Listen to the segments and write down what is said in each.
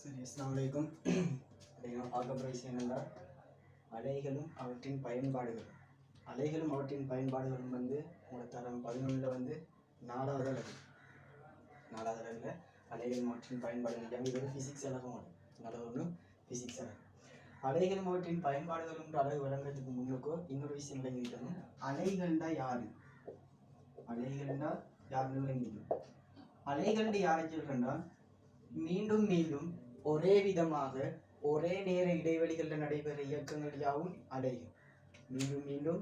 சரி, அஸ்ஸலாமு அலைக்கும். இன்றைக்கு நான் பார்க்க போகிற விஷயம் என்னென்னா அலைகளும் அவற்றின் பயன்பாடுகள். அலைகளும் அவற்றின் பயன்பாடுகளும் உங்களோட தரம் 11 நாலாவது அலகு. நாலாவது அலகில் அலைகளும் அவற்றின் பயன்பாடுகள் இது ஒரு ஃபிசிக்ஸ் அலகம். நல்ல ஒன்று ஃபிசிக்ஸ் அலகு. அலைகளும் அவற்றின் பயன்பாடுகள் அலகு விளங்குறதுக்கு முன்னுக்கோ இன்னொரு விஷயம் விளங்கிக்கணும். அலைகள்னா யாரு? அலைகள்னா யாருன்னு விளங்கிக்கணும். அலைகள் யாரை சொல்றேன்னா மீண்டும் மீண்டும் ஒரே விதமாக ஒரே நேர இடைவெளிகளில் நடைபெறும் இயக்கங்கள் யாவும் அலைகள். மீண்டும் மீண்டும்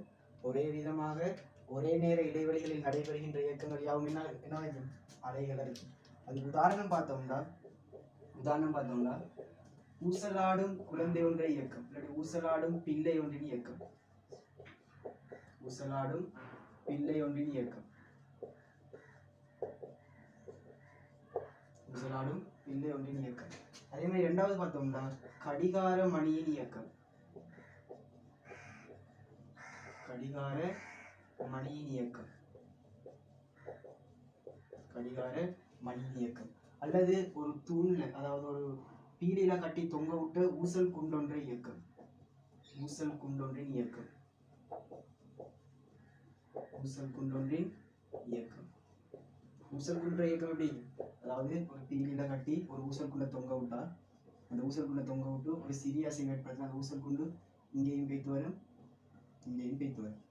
ஒரே விதமாக ஒரே நேர இடைவெளிகளில் நடைபெறுகின்ற இயக்கங்கள் யாவும் என்ன அலைகள் இருக்கும். அதுக்கு உதாரணம் பார்த்தோம்னா ஊசலாடும் குழந்தை ஒன்றை இயக்கம், இல்லாட்டி ஊசலாடும் பிள்ளை ஒன்றின் இயக்கம். ஊசலாடும் பிள்ளை ஒன்றின் இயக்கம், ஊசலாடும் பிள்ளை ஒன்றின் இயக்கம். அதே மாதிரி இரண்டாவது பார்த்தோம்னா கடிகார மணியின் இயக்கம். கடிகார மணியின் இயக்கம், கடிகார மணியின் இயக்கம். அல்லது ஒரு தூண்ல, அதாவது ஒரு பீலியில கட்டி தொங்க விட்டு ஊசல் குண்டொன்றை இயக்கம். ஊசல் குண்டொன்றின் இயக்கம், ஊசல் குண்டொன்றின் இயக்கம். ஊசல் குன்ற இயக்கம் எப்படி? அதாவது ஒரு பீலியில கட்டி ஒரு ஊசல் குண்டை தொங்க விட்டா, அந்த ஊசல் குண்டை தொங்க விட்டு ஒரு சிறிய அசைவு ஏற்படுத்தினா அந்த ஊசல் குண்டு இங்கேயும் போய்த்து வரும், இங்கேயும் போய்த்து வரும்.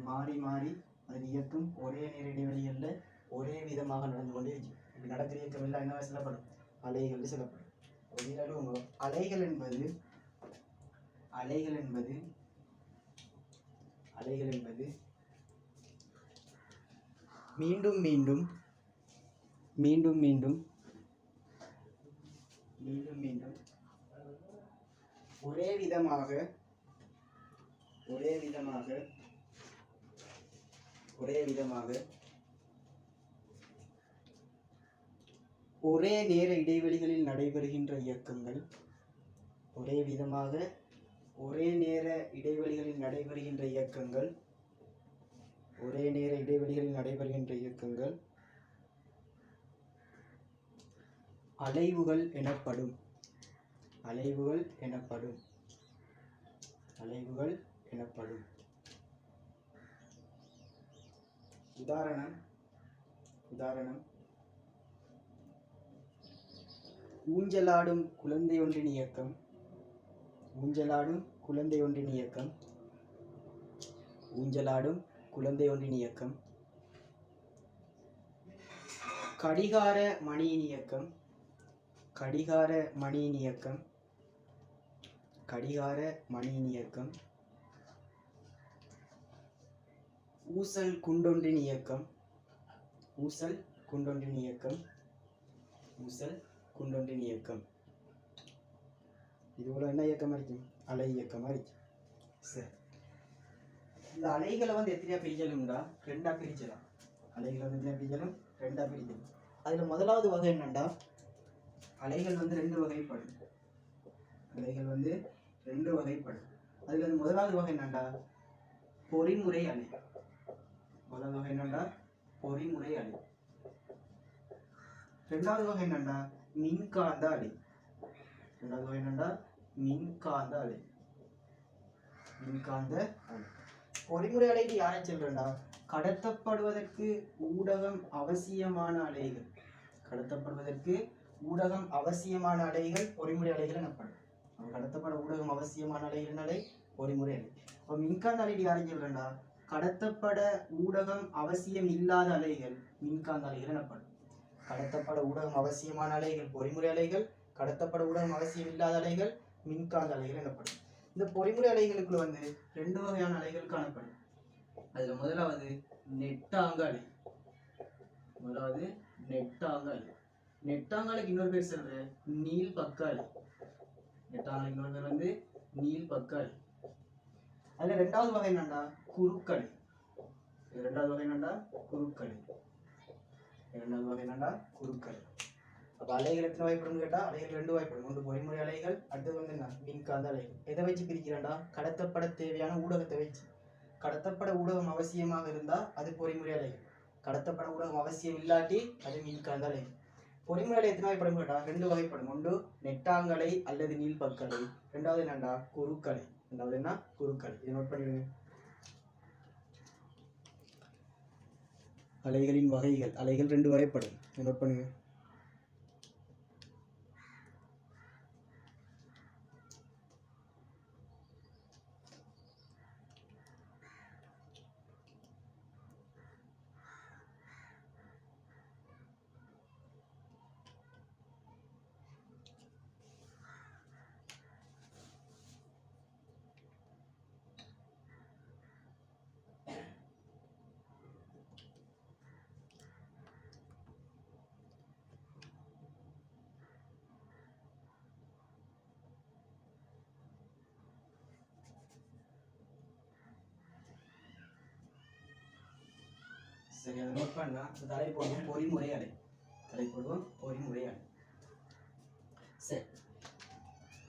மாறி மாறி அதன் இயக்கம் ஒரே நேர இடைவெளிகளில் ஒரே விதமாக நடந்து கொண்டே இருக்கு. இப்படி நடக்கிற இயக்கம் எல்லாம் என்ன சொல்லப்படும்? அலைகள் சொல்லப்படும். அலைகள் என்பது மீண்டும் மீண்டும் மீண்டும் மீண்டும் மீண்டும் மீண்டும் ஒரே விதமாக ஒரே நேர இடைவெளிகளில் நடைபெறுகின்ற இயக்கங்கள். ஒரே விதமாக ஒரே நேர இடைவெளிகளில் நடைபெறுகின்ற இயக்கங்கள், ஒரே நேர இடைவெளிகளில் நடைபெறுகின்ற இயக்கங்கள் அலைவுகள் எனப்படும். அலைவுகள் எனப்படும். அலைவுகள் எனப்படும். உதாரணம் ஊஞ்சலாடும் குழந்தை ஒன்றின் இயக்கம். ஊஞ்சலாடும் குழந்தை ஒன்றின் இயக்கம், ஊஞ்சலாடும் குழந்தை ஒன்றின் இயக்கம். கடிகார மணியின் இயக்கம். கடிகார மணியின் இயக்கம். கடிகார மணியின் இயக்கம். ஊசல் குண்டொன்றின் இயக்கம். ஊசல் குண்டொன்றின் இயக்கம். ஊசல் குண்டொன்றின் இயக்கம். இது போல என்ன இயக்கம் இருக்கும்? அலை இயக்கம் இருக்கும். சரி, இந்த அலைகளை எத்தனையா பிரிக்கலும்டா? ரெண்டா பிரிக்கலாம். அலைகளை எத்தனையா பிரிக்கலும்? ரெண்டா பிரிக்கலும். அதுல முதலாவது வகை என்னண்டா, அலைகள் ரெண்டு வகைப்படும். அலைகள் ரெண்டு வகைப்படும். அதுல முதலாவது வகை என்னண்டா பொறிமுறை அலை. முதலாவது வகை என்னண்டா பொறிமுறை அலை. இரண்டாவது வகை என்னண்டா மின்காந்த அலை. இரண்டாவது வகை என்னண்டா மின்காந்த அலை. மின்காந்த அலை. பொறிமுறை அலைக்கு யாரை சொல்றா? கடத்தப்படுவதற்கு ஊடகம் அவசியமான அலைகள். கடத்தப்படுவதற்கு ஊடகம் அவசியமான அலைகள் பொறிமுறை அலைகள் எனப்படும். கடத்தப்பட ஊடகம் அவசியமான அலைகள் பொறிமுறை அலை. இப்போ மின்காந்த அலை யாரை சொல்றா? கடத்தப்பட ஊடகம் அவசியம் இல்லாத அலைகள் மின்காந்த அலைகள் எனப்படும். கடத்தப்பட ஊடகம் அவசியமான அலைகள் பொறிமுறை அலைகள், கடத்தப்பட ஊடகம் அவசியம் இல்லாத அலைகள் மின்காந்த அலைகள் எனப்படும். இந்த பொறிமுறை அலைகளுக்குள்ள ரெண்டு வகையான அலைகள் காணப்படும். அதுல முதலாவது நெட்டாங்க அலை. முதலாவது நெட்டாங்க அலை. நெட்டாங்களுக்கு இன்னொரு பேர் சொல்ற நீள் பக்க அலை. நெட்டாங்களுக்கு இன்னொரு பேர் நீள் பக்க அலை. அதுல ரெண்டாவது வகை என்னண்டா குறுக்கலை. இரண்டாவது வகை என்னண்டா குறுக்கலை. இரண்டாவது வகை என்னண்டா குறுக்கலை. அப்ப அலைகள் எத்தனை வகைப்படும் கேட்டா அலைகள் ரெண்டு வகைப்படும். ஒன்று பொறிமுறை அலைகள், அடுத்தது என்ன மின்காந்த அலைகள். எதை வச்சு பிரிக்கிறாண்டா? கடத்தப்பட தேவையான ஊடகத்தை வச்சு. கடத்தப்பட ஊடகம் அவசியமாக இருந்தா அது பொறிமுறை அலைகள். கடத்தப்பட ஊடகம் அவசியம் இல்லாட்டி அது மின்காந்த அலைகள். பொறிமுறை அலை எத்தனை வகைப்படும் கேட்டா 2 வகைப்படும். ஒன்று நெட்டாங்கலை அல்லது நீள்பக்கலை, ரெண்டாவது என்னண்டா குறுக்கலை. ரெண்டாவது என்ன குறுக்கலை. இதை நோட் பண்ணிடுங்க. அலைகளின் வகைகள், அலைகள் 2 வகைப்படும். இதை நோட் பண்ணுங்க. சரி, அதை நோட் பண்ணலாம். தலைப்போடுவோம் பொறிமுறை அலை. தலைப்போடுவோம் பொறிமுறை அலை. சரி,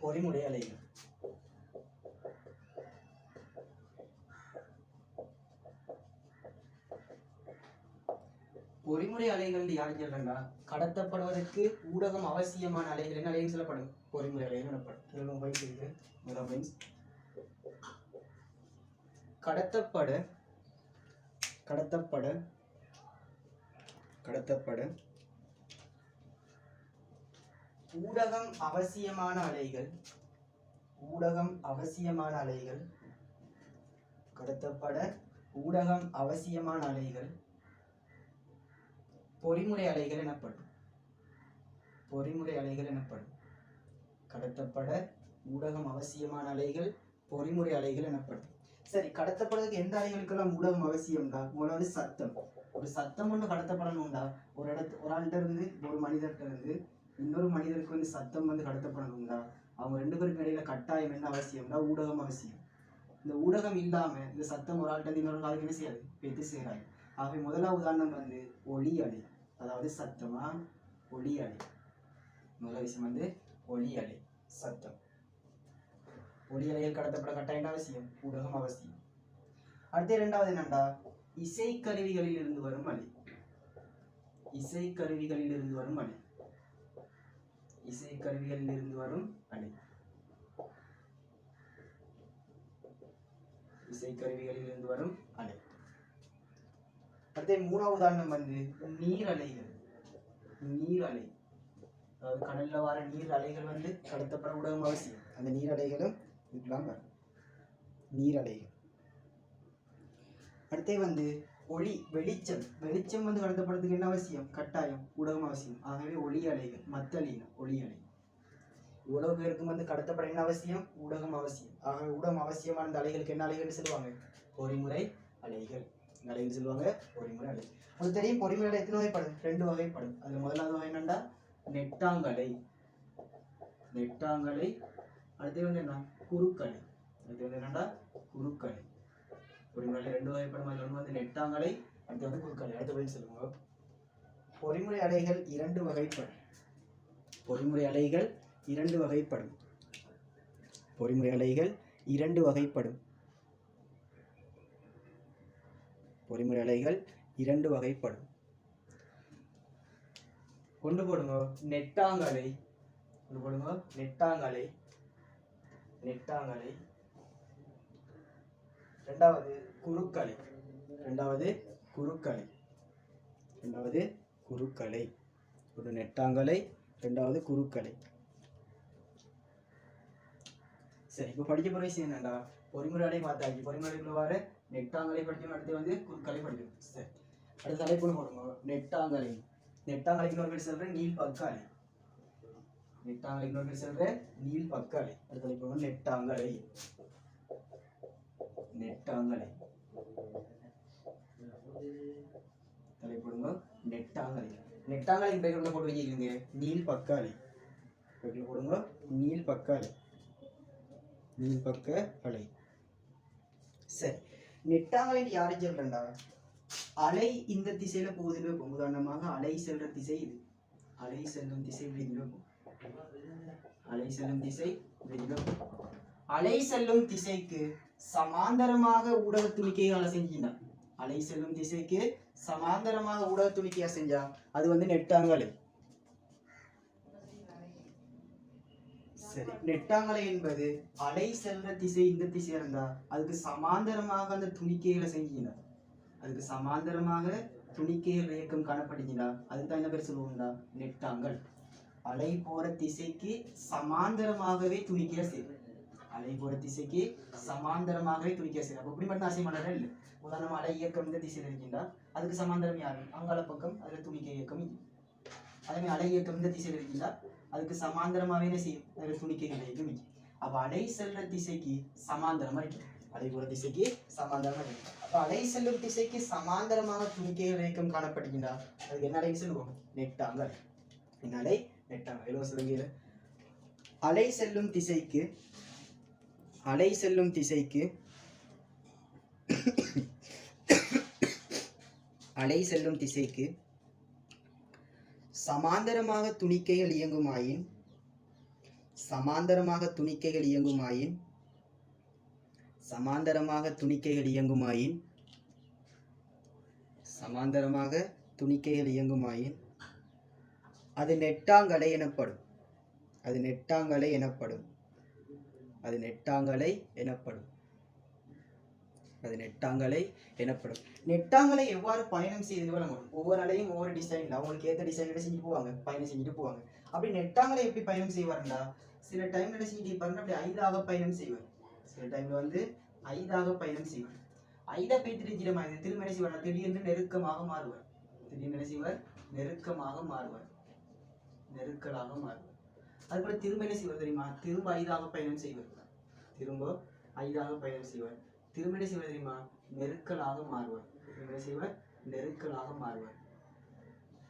பொறிமுறை அலைகள். பொறிமுறை அலைகள் யாரு சொல்றாங்க? கடத்தப்படுவதற்கு ஊடகம் அவசியமான அலைகள் என்ன அலைன்னு சொல்லப்படும்? பொறிமுறை அலைகள் எனப்படும். கடத்தப்பட ஊடகம் அவசியமான அலைகள், ஊடகம் அவசியமான அலைகள், கடத்தப்பட ஊடகம் அவசியமான அலைகள் பொறிமுறை அலைகள் எனப்படும். பொறிமுறை அலைகள் எனப்படும். கடத்தப்பட ஊடகம் அவசியமான அலைகள் பொறிமுறை அலைகள் எனப்படும். சரி, கடத்தப்படுறதுக்கு எந்த அலைகளுக்கெல்லாம் ஊடகம் அவசியம்டா? முதல்ல சத்தம். ஒரு சத்தம் ஒன்று கடத்தப்படணும்டா. ஒரு ஆள்கிட்ட இருந்து, ஒரு மனிதர்கிட்ட இருந்து இன்னொரு மனிதருக்கு வந்து சத்தம் வந்து கடத்தப்படணும்டா. அவங்க 2 பேருக்கு இடையில கட்டாயம் என்ன அவசியம்டா? ஊடகம் அவசியம். இந்த ஊடகம் இல்லாம இந்த சத்தம் ஒரு ஆள்கிட்ட இன்னொரு ஆளுக்கு என்ன செய்யாது? பெற்று சேராது. ஆகவே முதலாவது உதாரணம் வந்து ஒளி அலை, அதாவது சத்தமா ஒளி அலை. முதல் விஷயம் வந்து ஒளி அலை, சத்தம். ஒளி அலைகள் கடத்தப்பட கட்டாயம் அவசியம், ஊடகம் அவசியம். அடுத்த இரண்டாவது என்னண்டா? இசைக்கருவிகளில் இருந்து வரும் அலை. இசைக்கருவிகளில் இருந்து வரும் அலை. இசைக்கருவிகளில் இருந்து வரும் அலை. இசைக்கருவிகளில் இருந்து வரும் அலை. அடுத்த மூணாவது உதாரணம் வந்து நீர் அலைகள். நீர் அலை, அதாவது கடல்ல வர நீர் அலைகள் வந்து கடத்தப்பட ஊடகம் அவசியம். அந்த நீர் அலைகளும் இருக்கலாம். நீர் அலைகள். அடுத்தே வந்து ஒளி, வெளிச்சம். வெளிச்சம் வந்து கடத்தப்படுறதுக்கு என்ன அவசியம்? கட்டாயம் ஊடகம் அவசியம். ஆகவே ஒளி அலைகள், மத்தளீன ஒளி அலை. இவ்வளவு பேருக்கும் வந்து கடத்தப்பட என்ன அவசியம்? ஊடகம் அவசியம். ஆகவே ஊடகம் அவசியமான அந்த அலைகளுக்கு என்ன அலைகள்னு சொல்லுவாங்க? பொறிமுறை அலைகள். அலைகள் சொல்லுவாங்க பொறிமுறை அலை. உங்களுக்கு தெரியும் பொறிமுறை அலை எத்தனை வகைப்படும்? 2 வகைப்படும். அதுல முதலாவது வகை என்னண்டா? நெட்டாங்கலை. நெட்டாங்கலை. அடுத்து வந்து என்ன? குறுக்கலை. அடுத்து வந்து என்னண்டா? குறுக்கலை. பொறிமுறை 2 வகைப்படும். அதுல ஒன்று வந்து நெட்டாங்கலை, அடுத்து வந்து குறுக்கலை. அடுத்த பதில் சொல்லுங்க. பொறிமுறை அலைகள் 2 வகைப்படும். பொறிமுறை அலைகள் 2 வகைப்படும். பொறிமுறை அலைகள் 2 வகைப்படும். பொறிமுறை அலைகள் 2 வகைப்படும். கொண்டு போடுங்க நெட்டாங்கலை. கொண்டு போடுங்க நெட்டாங்கலை. நெட்டாங்கலை. ரெண்டாவது குறுக்கலை. ரெண்டாவது குறுக்கலை. ரெண்டாவது குறுக்கலை. ஒரு நெட்டாங்கலை, ரெண்டாவது குறுக்கலை. சரி, இப்போ படிக்க போற விஷயம் என்னண்டா? பொறிமுறை அலை பார்த்தாச்சு. பொறிமுறைக்குள்ள வர நெட்டாங்கலை படிக்கணும். அடுத்து வந்து குறுக்கலை படிக்கணும். சரி, அடுத்த தலைப்பு போடுங்க நெட்டாங்கலை. நெட்டாங்கலைக்கு இன்னொரு பேர் சொல்றேன் நீள் பக்க அலை. நெட்டாங்கலைக்கு இன்னொரு பேர் சொல்றேன் நீள் பக்க அலை. அடுத்த தலைப்பு நெட்டாங்கலை. நெட்டாங்கலை. தலைப்படுங்க நெட்டாங்கலை. நெட்டாங்கலை பேக்ரவுண்ட்ல போட்டு வச்சிருக்கீங்க நீள் பக்க அலை. பேக்ல போடுங்க நீள் பக்க அலை. நீள் பக்க அலை. சரி, நெட்டாங்கலை யாரு சொல்றா? அலை இந்த திசையில போகுதுன்னு வைப்போம். உதாரணமாக அலை செல்ற திசை இது. அலை செல்லும் திசை இப்படி வைப்போம். அலை செல்லும் திசை இப்படி வைப்போம். அலை செல்லும் திசைக்கு சமாந்தரமாக ஊடக துணிக்கையால செஞ்சா, அலை செல்லும் திசைக்கு சமாந்தரமாக ஊடக துணிக்கையா செஞ்சா அது வந்து நெட்டாங்கலை. சரி, நெட்டாங்கலை என்பது அலை செல்ற திசை இந்த திசை இருந்தா அதுக்கு சமாந்தரமாக அந்த துணிக்கைகளை செஞ்சினா, அதுக்கு சமாந்தரமாக துணிக்கைகள் இயக்கம் காணப்படுகிறா, அதுக்கு தான் என்ன பேர் சொல்லுவோம்னா நெட்டாங்கல். அலை போற திசைக்கு சமாந்தரமாகவே துணிக்கையா செய்யும். அலை போற திசைக்கு சமாந்தரமாகவே துணிக்கையா செய்யும். அப்ப இப்படி மட்டும் அசைமானதா இல்லை. உதாரணமா அலை இயக்கம் இந்த திசையில் இருக்கின்றா அதுக்கு சமாந்தரம் யாரு? அங்கால பக்கம், அதுல துணிக்கை இயக்கம். அதே மாதிரி அலை இயக்கம் இந்த திசையில் இருக்கின்றா அதுக்கு சமாந்தரமாவே என்ன செய்யும்? அதுல துணிக்கைகள் இயக்கம். அப்ப அலை செல்ற திசைக்கு சமாந்தரமா இருக்கு. அலை போற திசைக்கு சமாந்தரமா இருக்கு. அப்ப அலை செல்லும் திசைக்கு சமாந்தரமாக துணிக்கைகள் இயக்கம் காணப்படுகின்றா அதுக்கு என்ன அலை சொல்லுவோம்? நெட்டாங்கல். என்ன அலை? நெட்டாங்கல். எழுவ சொல்லுங்க. அலை செல்லும் திசைக்கு அலை செல்லும் திசைக்கு சமாந்தரமாக துணிக்கைகள் இயங்குமாயின் சமாந்தரமாக துணிக்கைகள் இயங்குமாயின் அது நெட்டாங்கலை எனப்படும். நெட்டாங்கலை எவ்வாறு பயணம் செய்து வழங்கும்? ஒவ்வொரு அலையும் ஒவ்வொரு டிசைன்ல அவங்களுக்கு ஏற்ற டிசைன்ல செஞ்சு போவாங்க, பயணம் செஞ்சுட்டு போவாங்க. அப்படி நெட்டாங்கலை எப்படி பயணம் செய்வாருன்னா, சில டைம்ல என்ன செஞ்சுட்டு பாருங்க, அப்படி 5ஆக பயணம் செய்வார். சில டைம்ல வந்து 5ஆக பயணம் செய்வார். 5ஆ பேத்திட்டு திரும்ப என்ன செய்வார்? திடீர்னு நெருக்கலாக மாறுவார். அதுபோல திரும்ப என்ன செய்வார் தெரியுமா? திரும்ப 5ஆக பயணம் செய்வார். திரும்ப என்ன செய்வார் தெரியுமா? நெருக்கலாக மாறுவார்.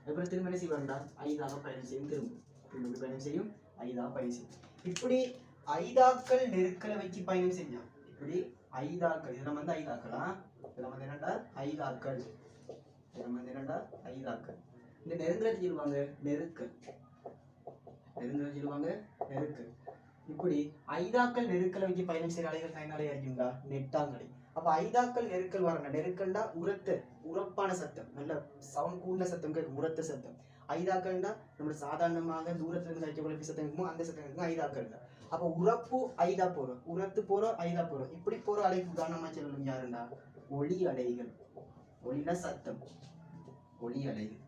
அதுபோல திரும்ப என்ன செய்வார்டா? 5ஆக பயணம் செய்யும். திரும்ப பயணம் செய்யும். 5ஆக பயணம் செய்யும். இப்படி 5ஆக்கள் நெருக்கலை வச்சு பயணம் செஞ்சான். இப்படி 5ஆக்கள், இதெல்லாம் வந்து 5ஆக்கலாம். இதெல்லாம் வந்து என்னடா? 5ஆக்கள். இந்த நெருங்கல் சொல்லுவாங்க நெருக்கல். இப்படி 5ஆக்கள் நெருக்கலை வச்சு பயணம் செய்யற அலைகள் தான் என்ன அலையா இருக்குங்களா? நெட்டாங்கலை. அப்ப 5ஆக்கள் நெருக்கல் வரணும். நெருக்கல்டா உரப்பான சத்தம், நல்ல சவுண்ட் கூடின சத்தம் கேட்கும், உரத்த சத்தம். 5ஆக்கள்னா நம்ம சாதாரணமாக தூரத்துல இருந்து வைக்கக்கூடிய சத்தம் இருக்குமோ அந்த சத்தம் இருக்கும் 5ஆக்கள். அப்ப உரப்பு 5ஆ போறோம், உரத்து போறோம், 5ஆ போறோம். இப்படி போற அலைக்கு உதாரணமா சொல்லணும் யாருன்னா ஒளி அலைகள். ஒளினா சத்தம், ஒளி அலைகள்.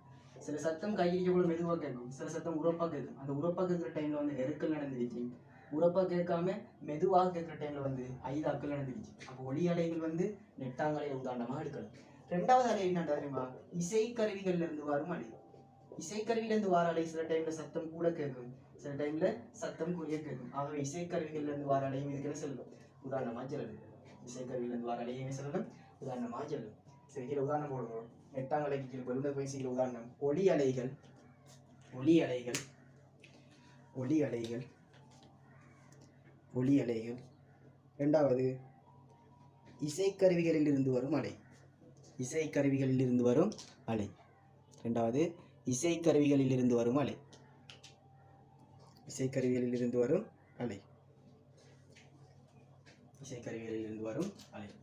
சில சத்தம் கையிடிக்க மெதுவாக கேட்கும், சில சத்தம் உரப்பா கேட்கும். அந்த உரப்பா கேட்கிற டைம்ல வந்து நெருக்கல் நடந்துருச்சு. உரப்பா கேட்காம மெதுவாக கேட்கிற டைம்ல வந்து 5ஆக்கள் நடந்துருச்சு. அப்போ ஒளி அலைகள் வந்து நெட்டாங்கலை உதாரணமா எடுக்கலாம். 2வது அலை என்ன தெரியுமா? இசைக்கருவிகள்ல இருந்து வரும் அலை. இசைக்கருவியில இருந்து வர அலை சில டைம்ல சத்தம் கூட கேட்கும், சில டைம்ல சத்தம் குறைய கேட்கும். ஆகவே இசைக்கருவிகள்ல இருந்து வர அலையும் இதுக்கு சொல்லணும் உதாரணமா சொல்லணும். இசைக்கருவியில இருந்து வர அலையும் சொல்லணும் உதாரணமா சொல்லணும். சரி, இதுல உதாரணம் போடுவோம். நெட்டாங்கலைக்கு போய் செய்கிற உதாரணம் ஒளி அலைகள். ஒளி அலைகள். 2வது இசைக்கருவிகளில் இருந்து வரும் அலை. 2வது இசைக்கருவிகளில் இருந்து வரும் அலை.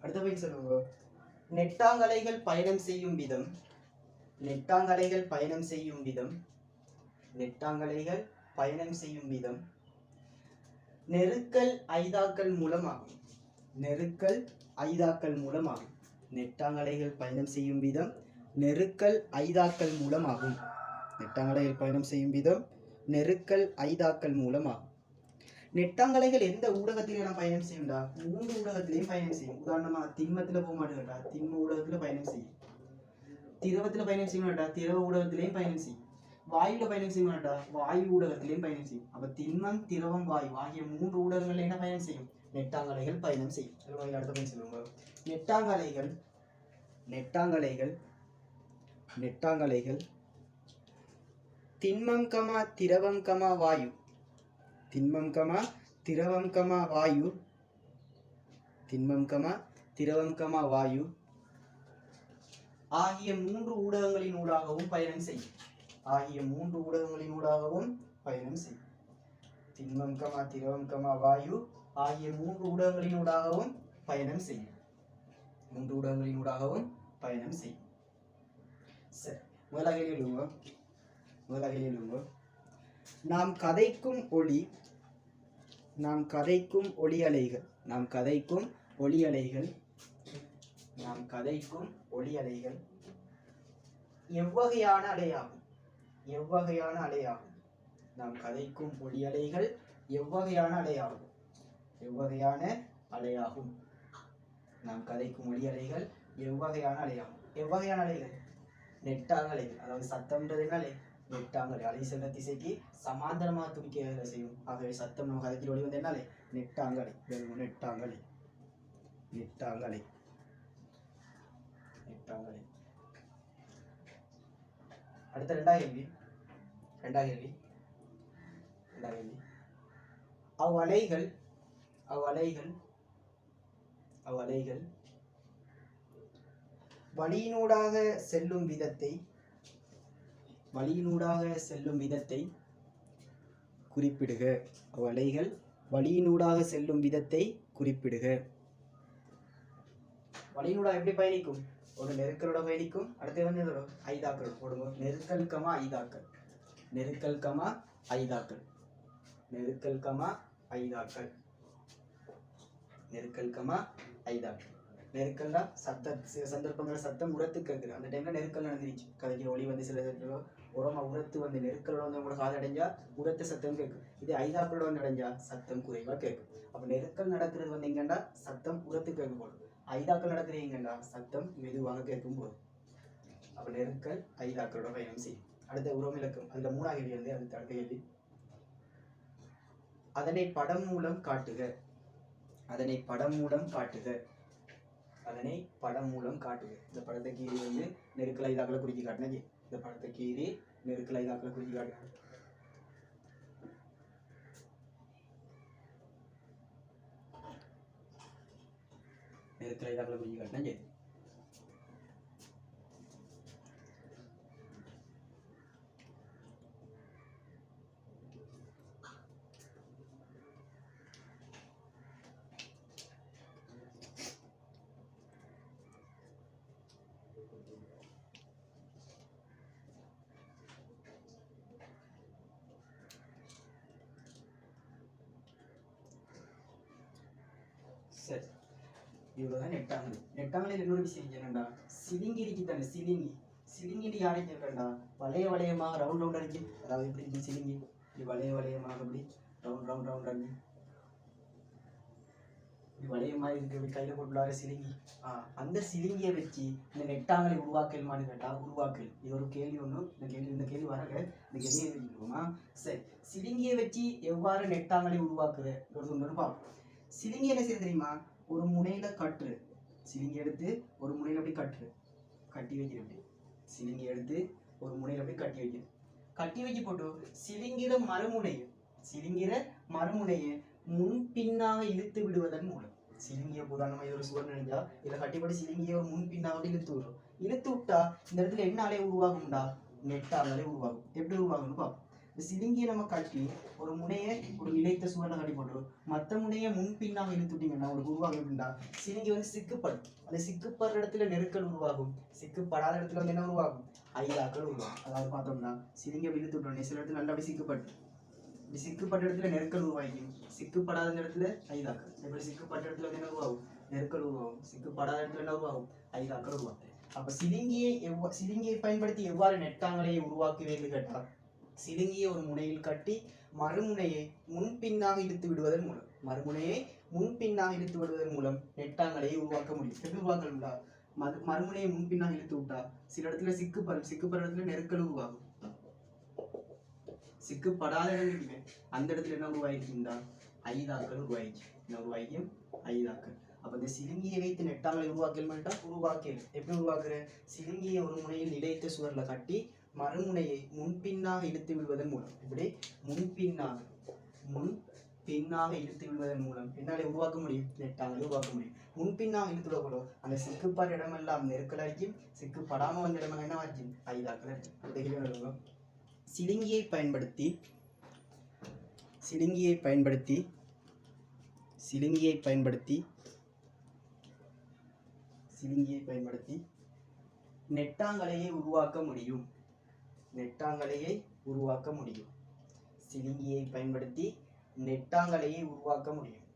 அடுத்த போய் சொல்லுங்க. நெட்டாங்கலைகள் பயணம் செய்யும் விதம் நெருக்கல் 5ஆக்கள் மூலமாகும். நெட்டாங்கலைகள் பயணம் செய்யும் விதம் நெருக்கல் 5ஆக்கள் மூலமாகும். நெட்டாங்கலைகள் எந்த ஊடகத்திலும் பயணம் செய்யும்டா? 3 ஊடகத்திலையும் பயணம் செய்யும். உதாரணமா திண்மத்துல போக மாட்டேங்கடா, திண்ம ஊடகத்துல பயணம் செய்யும். திரவத்துல பயணம் செய்யமாட்டா, திரவ ஊடகத்திலையும் பயணம் செய்யும். வாயுல பயணம் செய்யமாட்டா, வாயு ஊடகத்திலையும் பயணம் செய்யும். அப்ப திண்மம், திரவம், வாயு ஆகிய 3 ஊடகங்கள்ல என்ன பயணம் செய்யும்? நெட்டாங்கலைகள் பயணம் செய்யும். அடுத்த பயணம் சொல்லுவாங்க. நெட்டாங்கலைகள் திண்மம் கமா திரவம் கமா வாயு ஆகிய 3 ஊடகங்களினூடாகவும் பயணம் செய்யும். திண்மம் கமா திரவம் கமா வாயு ஆகிய 3 ஊடகங்களினூடாகவும் பயணம் செய்யும். சரி, முதலாக எழுதுங்க. நாம் கதைக்கும் ஒளி நாம் கதைக்கும் ஒளி அலைகள் நாம் கதைக்கும் ஒளி அலைகள் நாம் கதைக்கும் ஒளி அலைகள் எவ்வகையான அலையாகும் எவ்வகையான அலையாகும் நாம் கதைக்கும் ஒளி அலைகள் எவ்வகையான அலையாகும் எவ்வகையான அலையாகும் நாம் கதைக்கும் ஒளி அலைகள் எவ்வகையான அலையாகும் எவ்வகையான அலைகள் நெட்டாங்கலைகள் அதாவது சத்தம்ன்றதுனாலே நெட்டாங்கலை அலை செல்ற திசைக்கு சமாந்தரமாக துடிக்க செய்யும் ஆகவே சத்தம் நம்ம கதைக்கிற ஒளி வந்து என்னாலே நெட்டாங்கலை நெட்டாங்கலை நெட்டாங்கலை நெட்டாங்கலை அடுத்த ரெண்டாவது கேள்வி அவ்வலைகள் வழியினூடாக செல்லும் விதத்தை குறிப்பிடுக அவ்வலைகள் வழியினூடாக செல்லும் விதத்தை குறிப்பிடுக வழியினூடாக எப்படி பயணிக்கும் ஒரு நெருக்கலோட பயணிக்கும் அடுத்து வந்து ஐதாக்கள் போடுங்க நெருக்கல் கமா ஐதாக்கள் நெருக்கல்னா சில சந்தர்ப்பங்கள் சத்தம் உரத்து கேட்குது அந்த டைம்ல நெருக்கல் நடந்துருச்சு கதைக்கு ஒளி வந்து சில உரமா உரத்து வந்து நெருக்கலோட வந்து உங்களோட காது அடைஞ்சா உரத்து சத்தம் கேட்கும் இதே ஐதாக்களோட வந்து அடைஞ்சா சத்தம் குறைவா கேட்கும் அப்ப நெருக்கல் நடக்கிறது வந்து எங்கன்னா சத்தம் உரத்து கேட்கும் போது ஐதாக்கள் நடக்கிறீங்கன்னா சத்தம் மெதுவாக கேட்கும் போது அப்ப நெருக்கல் ஐதாக்களோட பயணம் செய்யும் அடுத்த உரம் இலக்கம் அதுல மூணாவது கேள்வி வந்து அடுத்த கேள்வி அதனை படம் மூலம் காட்டுக இந்த படத்தை கீறி வந்து நெருக்கல் ஐதாக்களை குறிக்கி காட்டினது இந்த படத்தை கீறி நெருக்கல் ஐதாக்களை குறிக்கி காட்டுங்க நெருக்கல் ஐதாக்களை குறிக்கி காட்டினது சரி இவ்வளவுதான் நெட்டாங்கலையில் இன்னொரு விஷயம் என்னடா சிலிங்கி இருக்குதானே சிலிங்கி யாரை கேட்கண்டா வளையமாக ரவுண்ட் அடிச்சு அதாவது எப்படி இருக்கு சிலிங்கி இப்படி வளையமாக அப்படி ரவுண்ட் அடிச்சு இப்படி வளையமாக இருக்கு இப்படி கையில போட்டுள்ளார சிலிங்கி அந்த சிலிங்கியை வச்சு இந்த நெட்டாங்கலை உருவாக்கல்மான்னு கேட்டா உருவாக்கல் இது ஒரு கேள்வி ஒண்ணு இந்த கேள்வி வரங்க இந்த கேள்வி எழுதிக்கோமா சரி சிலிங்கியை வச்சு எவ்வாறு நெட்டாங்கலை உருவாக்குற ஒன்று பார்ப்போம் சிலிங்கி என்ன செய்ய தெரியுமா ஒரு முனையில கட்டுரு சிலிங்கி எடுத்து ஒரு முனையில அப்படி கட்டி வைக்கிறேன் சிலிங்கி எடுத்து ஒரு முனையில அப்படி கட்டி வச்சு போட்டு சிலிங்கிற மறுமுனையை முன்பின்னாக இழுத்து விடுவதன் மூலம் சிலிங்கிய உதாரணமா ஒரு சுவர் நினைஞ்சா இதை கட்டிப்பட்டு சிலிங்கிய ஒரு முன்பின்னாக இழுத்து விட்டா இந்த இடத்துல என்ன அலை உருவாகும்டா நெட்டாங்கலை உருவாகும் எப்படி உருவாகும்னு பார்ப்போம் சிலிங்கியை நம்ம கட்டி ஒரு முனையை ஒரு நிலைத்த சுவர்ல கட்டி போட்டு மற்ற முனையை முன்பின்னாக இழுத்துட்டீங்கன்னா உங்களுக்கு உருவாகும் எப்படின்னா சிலிங்கி வந்து சிக்குப்படும் அந்த சிக்குப்படுற இடத்துல நெருக்கல் உருவாகும் சிக்குப்படாத இடத்துல வந்து என்ன உருவாகும் ஐதாக்கள் உருவாகும் அதாவது பார்த்தோம்னா சிலிங்கை இழுத்து விட்டோம் சில இடத்துல நல்லா அப்படி சிக்குப்பட்ட இடத்துல நெருக்கல் உருவாகும் சிக்குப்படாத இடத்துல ஐதாக்கள் இப்படி சிக்குப்பட்ட இடத்துல வந்து என்ன உருவாகும் நெருக்கல் உருவாகும் சிக்குப்படாத இடத்துல என்ன உருவாகும் ஐதாக்கள் உருவாகும் அப்ப சிலிங்கியை பயன்படுத்தி எவ்வாறு நெட்டாங்கலையை உருவாக்குவேன்னு கேட்டா சிலிங்கியை ஒரு முனையில் கட்டி மறுமுனையை முன்பின்னாக இழுத்து விடுவதன் மூலம் நெட்டாங்கலையை உருவாக்க முடியும் எப்படி உருவாக்கணும்டா மறுமுனையை முன்பின்னாக இழுத்து விட்டா சில இடத்துல சிக்குப்படுற இடத்துல நெருக்கல் உருவாகும் சிக்குப்படாத இடங்கள் அந்த இடத்துல என்ன உருவாயிருக்குண்டா ஐதாக்கள் உருவாயிருக்கும் ஐதாக்கள் அப்ப இந்த சிலிங்கியை வைத்து நெட்டாங்கலை உருவாக்கல் எப்படி உருவாக்குற சிலிங்கியை ஒரு முனையில் நிலைத்த சுவர்ல கட்டி மறுமுனையை முன்பின்னாக இழுத்து விடுவதன் மூலம் இப்படி முன்பின்னாக இழுத்து விடுவதன் மூலம் என்னாலே உருவாக்க முடியும் நெட்டாங்கலை உருவாக்க முடியும் முன்பின்னாக இழுத்து விடக்கூடும் அந்த சிக்குப்படுற இடமெல்லாம் நெருக்கலாச்சும் சிக்குப்படாம வந்த இடமெல்லாம் என்ன ஆச்சு ஐதாக்கள் சிலிங்கியை பயன்படுத்தி நெட்டாங்கலையை உருவாக்க முடியும் சிலிங்கியை பயன்படுத்தி நெட்டாங்கலையை உருவாக்க முடியும்.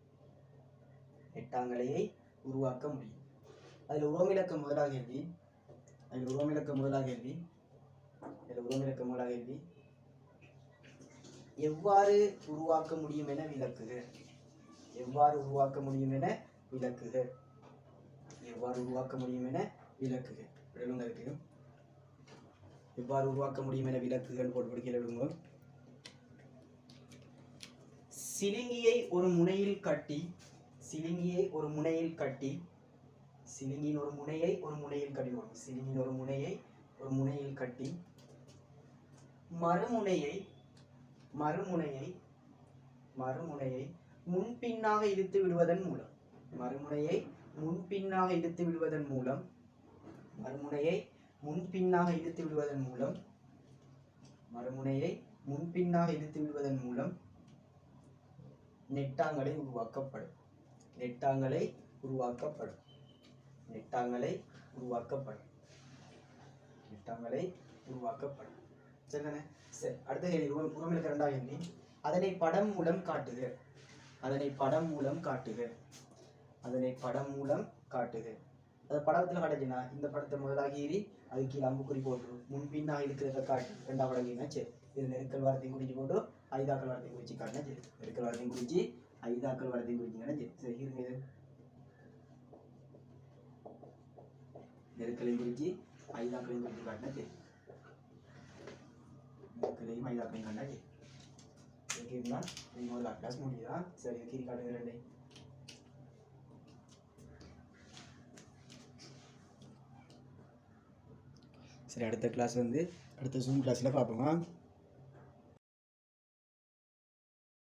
நெட்டாங்கலையை உருவாக்க முடியும். அதில் உரோமிலக்க முதலாக கேள்வி எவ்வாறு உருவாக்க முடியும் என விளக்குக. எவ்வாறு உருவாக்க முடியும் என விளக்குக. எவ்வாறு உருவாக்க முடியும் என விளக்குக. எவ்வாறு உருவாக்க முடியும் என விளக்குகள் போட்டு எழுதுங்க. சிலிங்கியை ஒரு முனையில் கட்டி சிலிங்கியின் ஒரு முனையை ஒரு முனையில் கட்டுவோம். சிலிங்கின் ஒரு முனையை ஒரு முனையில் கட்டி மறுமுனையை முன்பின்னாக இழுத்து விடுவதன் மூலம் நெட்டாங்கலை உருவாக்கப்படும். சரிதானே? சரி, அடுத்த கேள்வி உரோமிலக்க 2வது கேள்வி. அதனை படம் மூலம் காட்டுக. அதை படத்துல காட்டுச்சுன்னா இந்த படத்தை முதலாக ஏறி அது கீழே அம்புக்குறி போட்டு முன்பின்னா இருக்கிறத காட்டு 2வது படம் கேட்குனா சரி. இது நெருக்கல் வாரத்தையும் குறிச்சு போட்டு ஐதாக்கள் வாரத்தையும் குறிச்சு காட்டினா சரி. நெருக்கல் வாரத்தையும் குறிச்சு ஐதாக்கள் வாரத்தையும் குறிச்சிங்கன்னா சரி. சரி, இருங்க. இது நெருக்கலையும் குறிச்சு ஐதாக்களையும் குறிச்சு காட்டினா சரி. நெருக்கலையும் ஐதாக்களையும் காட்டினா சரி. ஓகேங்களா? நீங்கள் முதல்ல கிளாஸ் முடியுதா? சரி, கீழே காட்டுங்க 2. சரி, அடுத்த கிளாஸ் அடுத்த ஜூம் கிளாஸில் பார்ப்போமா?